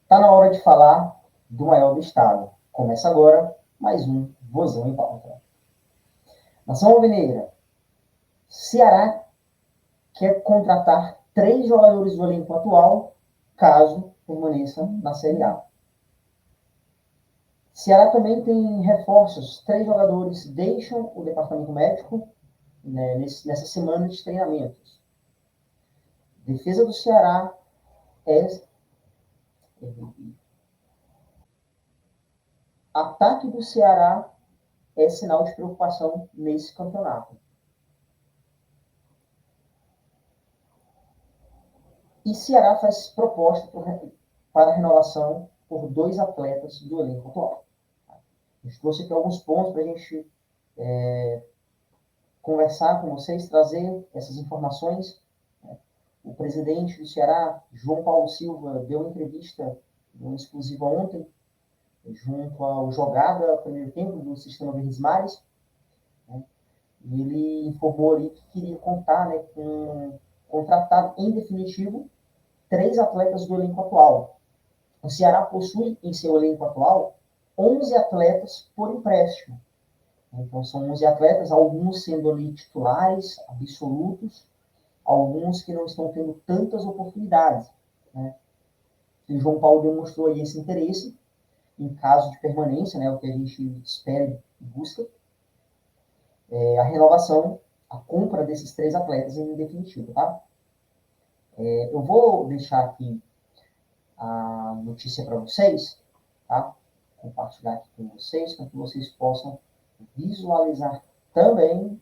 Tá na hora de falar do maior do estado. Começa agora mais um Vozão em Pauta. Nação Alvinegra, Ceará quer contratar 3 jogadores do elenco atual, caso permaneça na Série A. Ceará também tem reforços. 3 jogadores deixam o departamento médico, né, nessa semana de treinamentos. Defesa do Ceará é... Ataque do Ceará é sinal de preocupação nesse campeonato. E Ceará faz proposta para renovação por 2 atletas do elenco atual. A gente trouxe aqui alguns pontos para a gente conversar com vocês, trazer essas informações. O presidente do Ceará, João Paulo Silva, deu uma entrevista, uma exclusiva ontem, junto ao Jogada, primeiro tempo, do Sistema Verdes Mares. E ele informou ali que queria contar, com contratar em definitivo 3 atletas do elenco atual. O Ceará possui em seu elenco atual 11 atletas por empréstimo. Então, são 11 atletas, alguns sendo ali titulares, absolutos, alguns que não estão tendo tantas oportunidades. E o João Paulo demonstrou aí esse interesse, em caso de permanência, o que a gente espera e busca, a renovação, a compra desses 3 atletas em definitivo, tá? Eu vou deixar aqui a notícia para vocês, tá? Compartilhar aqui com vocês, para que vocês possam visualizar também.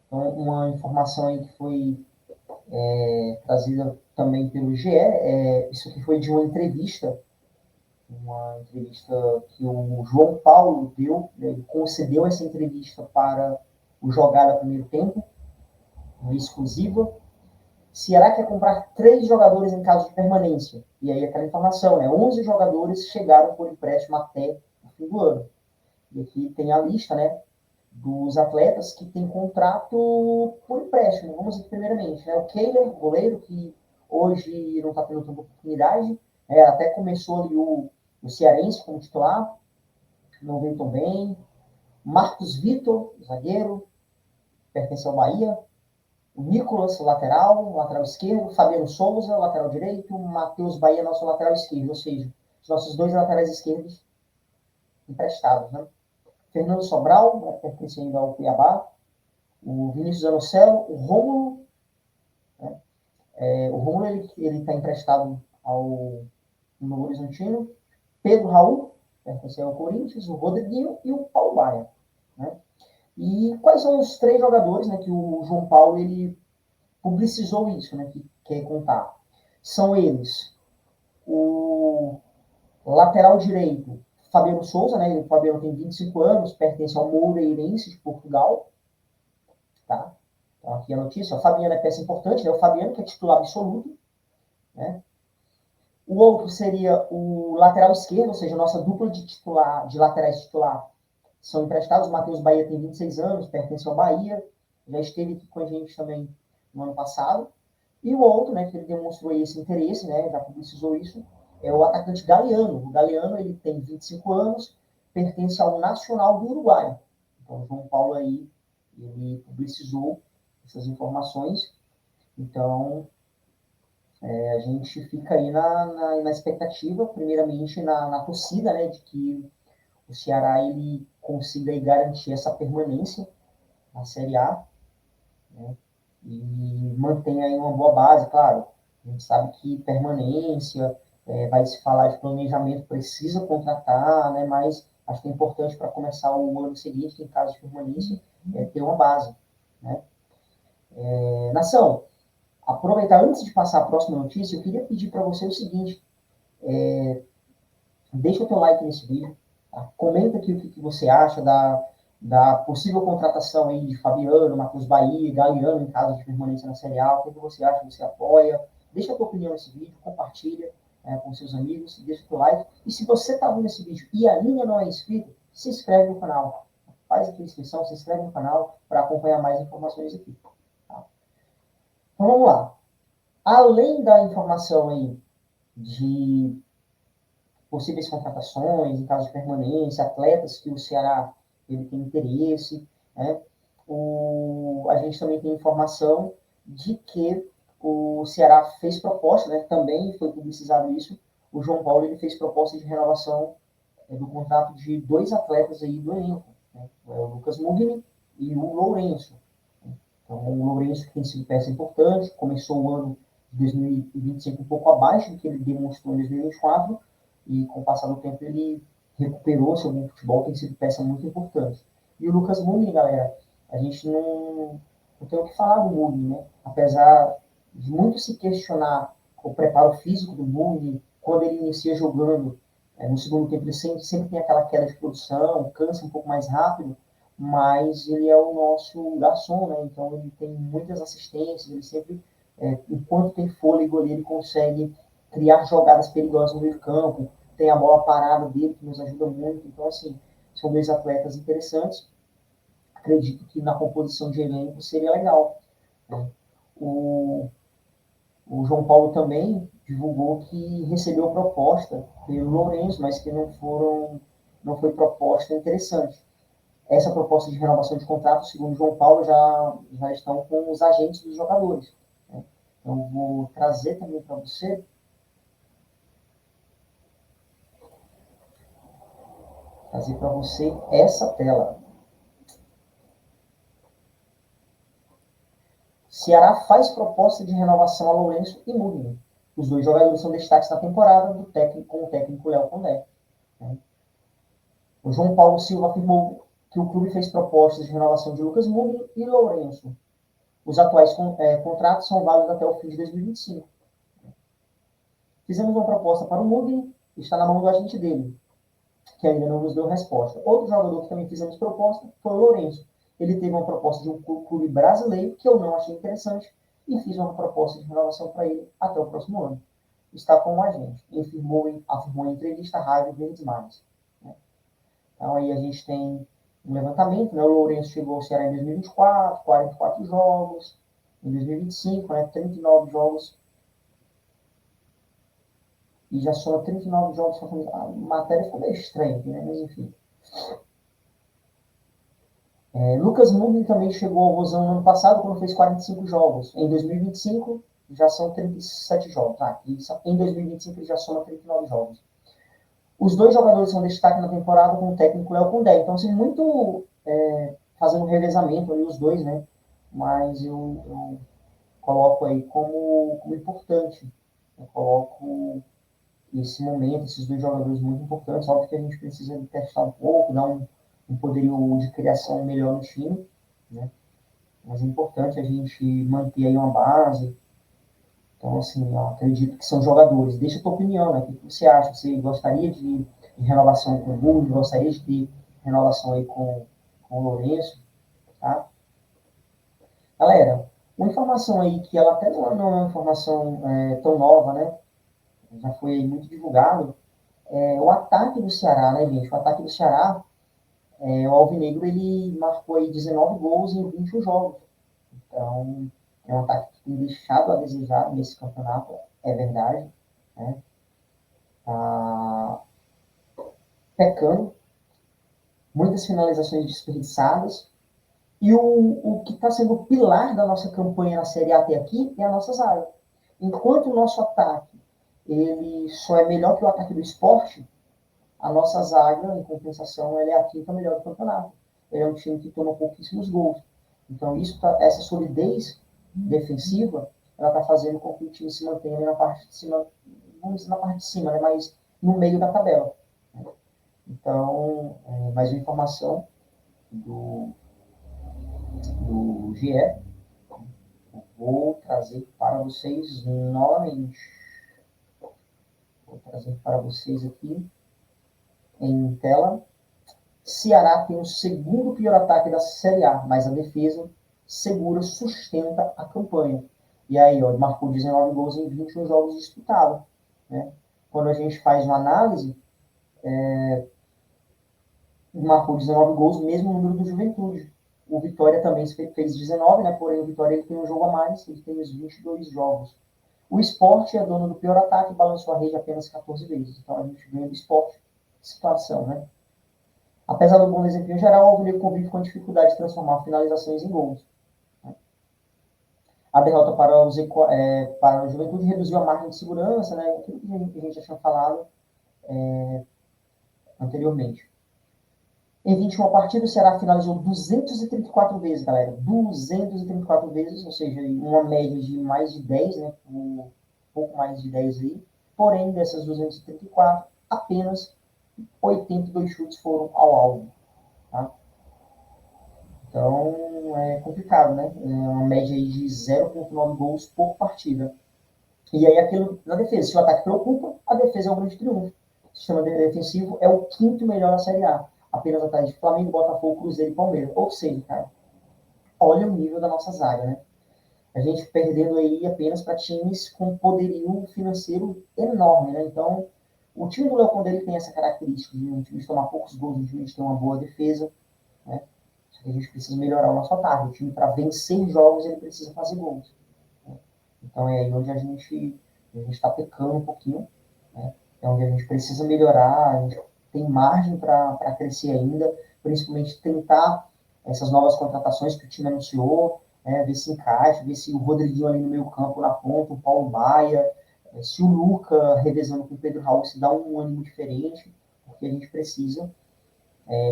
Então, uma informação aí que foi trazida também pelo GE, isso aqui foi de uma entrevista que o João Paulo deu, ele concedeu essa entrevista para o Jogada Primeiro Tempo, uma exclusiva. Ceará quer comprar 3 jogadores em caso de permanência. E aí aquela informação, 11 jogadores chegaram por empréstimo até o fim do ano. E aqui tem a lista, dos atletas que tem contrato por empréstimo. Vamos aqui primeiramente, o Keiler, goleiro, que hoje não está tendo tanta oportunidade, até começou ali o Cearense como titular, não veio tão bem. Marcos Vitor, zagueiro, pertence ao Bahia. O Nicolas, lateral esquerdo. Fabiano Souza, lateral direito. Matheus Bahia, nosso lateral esquerdo. Ou seja, os nossos 2 laterais esquerdos emprestados, Fernando Sobral, pertencendo ao Cuiabá. O Vinícius Anocelo. O Rômulo. O Rômulo, ele está emprestado ao Novo Horizontino. Pedro Raul, pertence ao Corinthians. O Rodriguinho e o Paulo Baia. E quais são os 3 jogadores, que o João Paulo ele publicizou isso, que quer contar? São eles: o lateral direito, Fabiano Souza, o Fabiano tem 25 anos, pertence ao Moreirense de Portugal. Tá? Então, aqui a notícia: o Fabiano é peça importante, o Fabiano que é titular absoluto. O outro seria o lateral esquerdo, ou seja, a nossa dupla de laterais titular são emprestados. O Matheus Bahia tem 26 anos, pertence ao Bahia, já esteve aqui com a gente também no ano passado. E o outro, que ele demonstrou esse interesse, já publicizou isso, é o atacante Galeano. O Galeano, ele tem 25 anos, pertence ao Nacional do Uruguai. Então, o João Paulo aí, ele publicizou essas informações. Então, a gente fica aí na expectativa, primeiramente na torcida, de que o Ceará ele consiga aí garantir essa permanência na Série A, e mantenha aí uma boa base, claro. A gente sabe que permanência, vai se falar de planejamento, precisa contratar, mas acho que é importante para começar o ano seguinte, em caso de permanência, ter uma base. Nação, aproveitar, antes de passar a próxima notícia, eu queria pedir para você o seguinte: deixa o teu like nesse vídeo, tá? Comenta aqui o que você acha da possível contratação aí de Fabiano, Matheus Bahia, Galeano em caso de permanência na Série A. O que você acha? Você apoia? Deixa a tua opinião nesse vídeo, compartilha com seus amigos, deixa o teu like. E se você está vendo esse vídeo e ainda não é inscrito, se inscreve no canal. Faz aqui a inscrição, se inscreve no canal para acompanhar mais informações aqui. Tá? Então vamos lá. Além da informação aí de possíveis contratações, em caso de permanência, atletas que o Ceará ele tem interesse, né? A gente também tem informação de que o Ceará fez proposta, né? Também foi publicizado isso, o João Paulo ele fez proposta de renovação do contrato de dois atletas aí do elenco, né? O Lucas Mugni e o Lourenço. Então, o Lourenço que tem sido peça importante, começou o ano de 2025 um pouco abaixo do que ele demonstrou em 2024, e com o passar do tempo ele recuperou seu bom futebol, tem sido peça muito importante. E o Lucas Mugni, galera, a gente não tem o que falar do Mugni, né? Apesar de muito se questionar o preparo físico do Mugni, quando ele inicia jogando, no segundo tempo ele sempre tem aquela queda de produção, cansa um pouco mais rápido, mas ele é o nosso garçom, né? Então ele tem muitas assistências, ele sempre, enquanto tem fôlego ali, ele consegue criar jogadas perigosas no meio campo, tem a bola parada dele, que nos ajuda muito. Então, assim, são dois atletas interessantes. Acredito que na composição de elenco seria legal, né? O, o João Paulo também divulgou que recebeu proposta pelo Lourenço, mas que não foi proposta interessante. Essa proposta de renovação de contrato, segundo o João Paulo, já estão com os agentes dos jogadores, né? Então, vou trazer também para você, essa tela. Ceará faz proposta de renovação a Lourenço e Mugni. Os dois jogadores são destaques na temporada com o técnico Léo Condé, né? O João Paulo Silva afirmou que o clube fez propostas de renovação de Lucas Mugni e Lourenço. Os atuais contratos são válidos até o fim de 2025. Fizemos uma proposta para o Mugni, está na mão do agente dele, que ainda não nos deu resposta. Outro jogador que também fizemos proposta foi o Lourenço. Ele teve uma proposta de um clube brasileiro que eu não achei interessante e fiz uma proposta de renovação para ele até o próximo ano. Está com o agente. Afirmou em entrevista à Rádio Verdes Mares, né? Então aí a gente tem um levantamento, né? O Lourenço chegou ao Ceará em 2024, 44 jogos. Em 2025, né? 39 jogos. E já soma 39 jogos com a camisa. A matéria ficou meio estranha aqui, né? Mas enfim. Lucas Mugni também chegou ao Rosão no ano passado, quando fez 45 jogos. Em 2025, já são 37 jogos. Em 2025, ele já soma 39 jogos. Os dois jogadores são destaque na temporada com o técnico Léo Condé. Então, assim, muito fazendo um revezamento ali, os dois, né? Mas eu coloco aí como importante. Eu coloco esse momento, esses dois jogadores muito importantes. Óbvio que a gente precisa testar um pouco, dar um poderio de criação melhor no time, né? Mas é importante a gente manter aí uma base. Então, assim, eu acredito que são jogadores. Deixa a tua opinião, né? O que você acha? Você gostaria de renovação com o Bruno? Gostaria de ter renovação aí com o Lourenço? Tá? Galera, uma informação aí que ela até não é uma informação tão nova, né? Já foi aí muito divulgado. O ataque do Ceará, né, gente? O ataque do Ceará, o Alvinegro, ele marcou aí 19 gols em 21 jogos. Então, é um ataque que tem deixado a desejar nesse campeonato, é verdade, né? Tá pecando, muitas finalizações desperdiçadas, e o que está sendo o pilar da nossa campanha na Série A até aqui é a nossa zaga. Enquanto o nosso ataque ele só é melhor que o ataque do esporte, a nossa zaga, em compensação, ela é a quinta melhor do campeonato. Ele é um time que toma pouquíssimos gols. Então, essa solidez defensiva, ela está fazendo com que o time se mantenha na parte de cima, vamos dizer na parte de cima, né? Mas no meio da tabela. Então, mais uma informação do GE, vou trazer para vocês novamente. Vou trazer para vocês aqui em tela. Ceará tem o segundo pior ataque da Série A, mas a defesa segura, sustenta a campanha. E aí, ó, marcou 19 gols em 21 jogos disputados, né? Quando a gente faz uma análise, marcou 19 gols, mesmo número do Juventude. O Vitória também fez 19, né? Porém, o Vitória ele tem um jogo a mais, ele tem os 22 jogos. O Sport é dono do pior ataque e balançou a rede apenas 14 vezes. Então a gente ganha do Sport. Situação, né? Apesar do bom desempenho geral, o Alvinegro convive com a dificuldade de transformar finalizações em gols. A derrota para o Juventude reduziu a margem de segurança, né? Aquilo que a gente já tinha falado anteriormente. Em 21 partidas, o Ceará finalizou 234 vezes, galera. 234 vezes, ou seja, uma média de mais de 10, né? Um pouco mais de 10 aí. Porém, dessas 234, apenas 82 chutes foram ao alvo. Tá? Então, é complicado, né? É uma média aí de 0,9 gols por partida. E aí, aquilo na defesa. Se o ataque preocupa, a defesa é um grande triunfo. O sistema defensivo é o quinto melhor da Série A. Apenas atrás de Flamengo, Botafogo, Cruzeiro e Palmeiras. Ou seja, cara, olha o nível da nossa zaga, né? A gente perdendo aí apenas para times com poderio financeiro enorme, né? Então, o time do Léo Condé tem essa característica de um time de tomar poucos gols, um time de ter uma boa defesa, né? Só que a gente precisa melhorar o nosso ataque. O time, para vencer jogos, ele precisa fazer gols. Né? Então, é aí onde a gente está pecando um pouquinho, né? É onde a gente precisa melhorar, a gente tem margem para crescer ainda, principalmente tentar essas novas contratações que o time anunciou, né? Ver se encaixa, ver se o Rodriguinho ali no meio campo, na ponta, o Paulo Baia, se o Luca revezando com o Pedro Raul, se dá um ânimo diferente, porque a gente precisa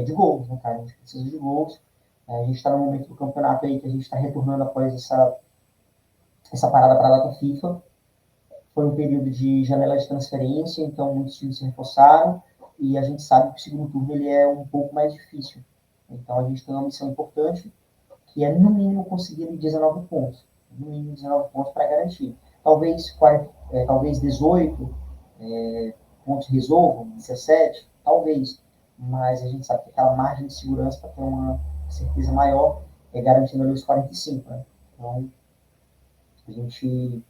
de gols, né, cara? A gente precisa de gols. A gente está no momento do campeonato aí que a gente está retornando após essa parada para a data FIFA. Foi um período de janela de transferência, então muitos times se reforçaram e a gente sabe que o segundo turno ele é um pouco mais difícil. Então a gente tem uma missão importante, que é no mínimo conseguir 19 pontos. No mínimo 19 pontos para garantir. Talvez 18 pontos resolvam, 17, talvez. Mas a gente sabe que aquela margem de segurança para ter uma certeza maior é garantindo ali os 45. Né? Então a gente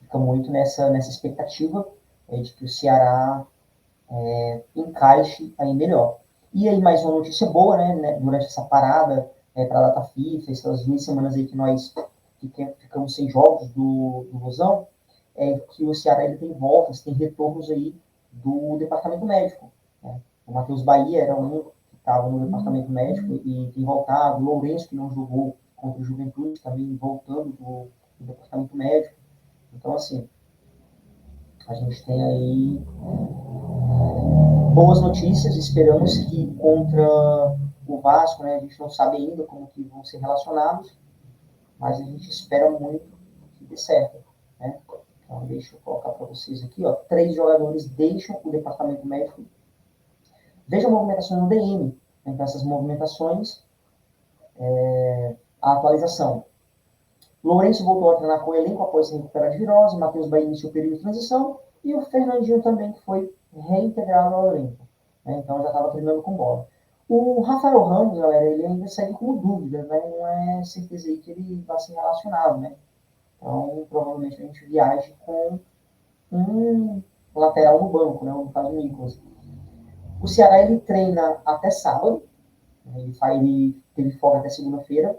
fica muito nessa expectativa de que o Ceará encaixe aí melhor. E aí mais uma notícia boa, né durante essa parada para a data FIFA, essas 2 semanas aí que nós ficamos sem jogos do Rosão, é que o Ceará ele tem voltas, tem retornos aí do departamento médico. Né? O Matheus Bahia era um que estava no departamento médico e tem voltado, o Lourenço, que não jogou contra o Juventude, também voltando do departamento médico. Então, assim, a gente tem aí boas notícias, esperamos que contra o Vasco, né, a gente não sabe ainda como que vão ser relacionados, mas a gente espera muito que dê certo, né? Então, deixa eu colocar para vocês aqui, ó, 3 jogadores deixam o departamento médico. Veja a movimentação no DM, né? Então essas movimentações, a atualização. Lourenço voltou a treinar com o elenco após se recuperar de virose, Matheus Bahia iniciou o período de transição, e o Fernandinho também, que foi reintegrado ao elenco. Né? Então já estava treinando com bola. O Rafael Ramos, galera, ele ainda segue como dúvida, né? Não é certeza aí que ele vai ser relacionado, né? Então, provavelmente a gente viaje com um lateral no banco, né? No caso do Nicolas. O Ceará, ele treina até sábado, né? Ele teve folga até segunda-feira,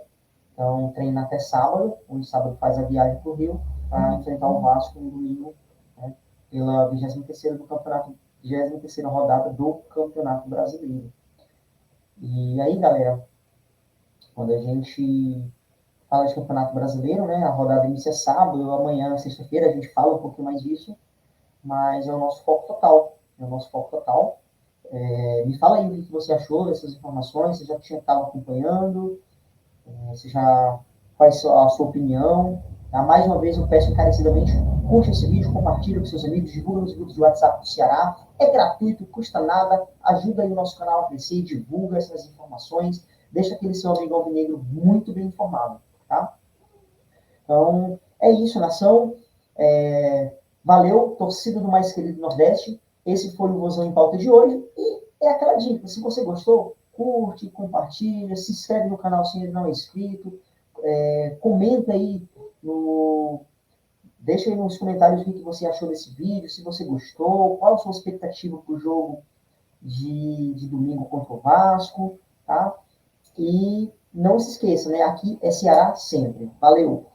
então treina até sábado, onde sábado faz a viagem para o Rio, para enfrentar o Vasco no domingo, né? Pela 23ª do campeonato, 23ª rodada do Campeonato Brasileiro. E aí, galera, quando a gente fala de Campeonato Brasileiro, né, a rodada inicia sábado, amanhã, sexta-feira, a gente fala um pouquinho mais disso, mas é o nosso foco total. É o nosso foco total. Me fala aí o que você achou dessas informações, você já tinha estado acompanhando, você já faz a sua opinião. Tá? Mais uma vez, eu peço encarecidamente, curte esse vídeo, compartilha com seus amigos, divulga nos grupos de WhatsApp do Ceará. É gratuito, custa nada, ajuda aí o nosso canal a crescer, divulga essas informações, deixa aquele seu amigo alvinegro muito bem informado. Tá? Então, é isso, nação. Valeu, torcida do mais querido Nordeste. Esse foi o Vozão em Pauta de hoje. E é aquela dica, se você gostou, curte, compartilha, se inscreve no canal se ainda não é inscrito, comenta aí, deixa aí nos comentários o que você achou desse vídeo, se você gostou, qual a sua expectativa para o jogo de domingo contra o Vasco, tá? E não se esqueça, né? Aqui é Ceará sempre. Valeu!